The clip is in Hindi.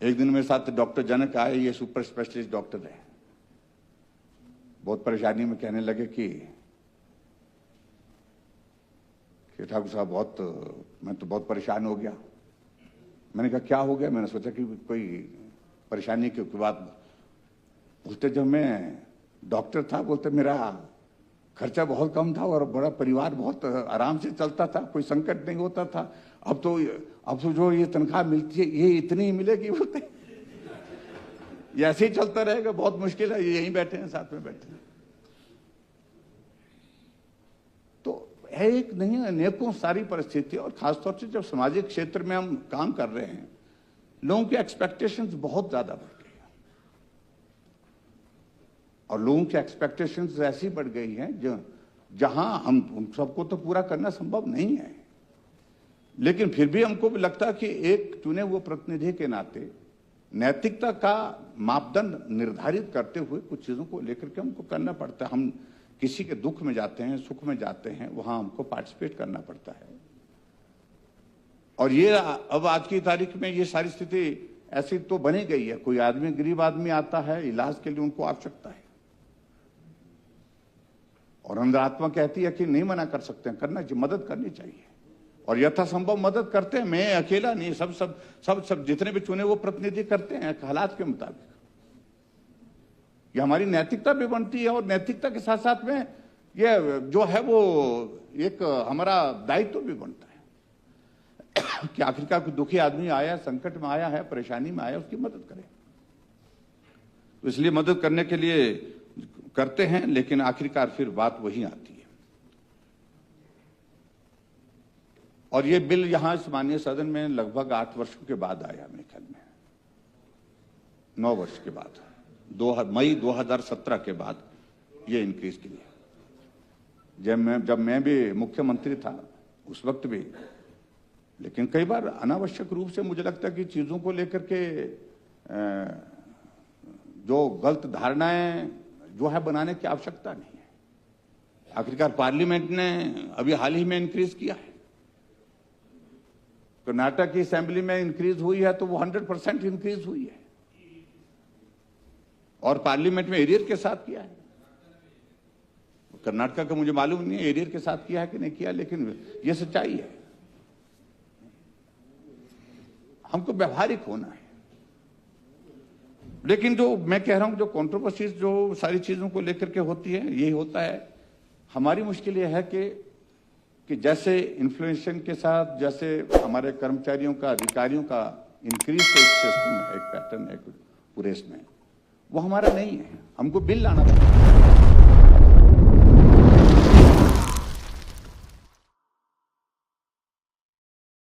एक दिन मेरे साथ डॉक्टर जनक आए, ये सुपर स्पेशलिस्ट डॉक्टर है। बहुत परेशानी में कहने लगे कि ठाकुर साहब मैं तो बहुत परेशान हो गया। मैंने कहा क्या हो गया? मैंने सोचा कि कोई परेशानी की बात। बोलते जब मैं डॉक्टर था, बोलते मेरा खर्चा बहुत कम था और बड़ा परिवार बहुत आराम से चलता था, कोई संकट नहीं होता था। अब तो जो ये तनख्वाह मिलती है ये इतनी ही मिलेगी। बोलते ये ऐसे ही चलता रहेगा, बहुत मुश्किल है। यहीं बैठे हैं, साथ में बैठे हैं। तो है एक नहीं, अनेकों सारी परिस्थितियां, और खासतौर से जब सामाजिक क्षेत्र में हम काम कर रहे हैं, लोगों की एक्सपेक्टेशंस बहुत ज्यादा बढ़ गई है। और लोगों की एक्सपेक्टेशंस ऐसी बढ़ गई हैं जहां हम उन सबको तो पूरा करना संभव नहीं है, लेकिन फिर भी हमको भी लगता है कि एक चुने हुए प्रतिनिधि के नाते नैतिकता का मापदंड निर्धारित करते हुए कुछ चीजों को लेकर के हमको करना पड़ता है। हम किसी के दुख में जाते हैं, सुख में जाते हैं, वहां हमको पार्टिसिपेट करना पड़ता है। और ये अब आज की तारीख में ये सारी स्थिति ऐसी तो बनी गई है। कोई आदमी, गरीब आदमी आता है, इलाज के लिए उनको आवश्यकता है, और अंतरात्मा कहती है कि नहीं मना कर सकते हैं, करना चाहिए, मदद करनी चाहिए, और यथासंभव मदद करते हैं। मैं अकेला नहीं, सब जितने भी चुने वो प्रतिनिधि करते हैं हालात के मुताबिक। ये हमारी नैतिकता भी बनती है, और नैतिकता के साथ साथ में ये जो है वो एक हमारा दायित्व भी बनता है कि आखिरकार कोई दुखी आदमी आया, संकट में आया है, परेशानी में आया, उसकी मदद करें। तो इसलिए मदद करने के लिए करते हैं, लेकिन आखिरकार फिर बात वही आती है। और ये बिल यहां इस माननीय सदन में लगभग 8 वर्षों के बाद आया, मेरे ख्याल में 9 वर्ष के बाद, मई 2017 के बाद ये इंक्रीज की है। जब मैं भी मुख्यमंत्री था उस वक्त भी, लेकिन कई बार अनावश्यक रूप से मुझे लगता है कि चीजों को लेकर के जो गलत धारणाएं जो है बनाने की आवश्यकता नहीं है। आखिरकार पार्लियामेंट ने अभी हाल ही में इंक्रीज किया है। कर्नाटक की असेंबली में इंक्रीज हुई है तो वो 100% इंक्रीज हुई है, और पार्लियामेंट में एरियर के साथ किया है। कर्नाटक का मुझे मालूम नहीं है एरियर के साथ किया है कि नहीं किया, लेकिन ये सच्चाई है। हमको व्यवहारिक होना है। लेकिन जो मैं कह रहा हूं, जो कंट्रोवर्सीज जो सारी चीजों को लेकर के होती है, यही होता है। हमारी मुश्किल यह है कि जैसे इन्फ्लेशन के साथ, जैसे हमारे कर्मचारियों का, अधिकारियों का इंक्रीज का एक सिस्टम है, एक पैटर्न है पूरे इसमें, वो हमारा नहीं है। हमको बिल लाना पड़ता है।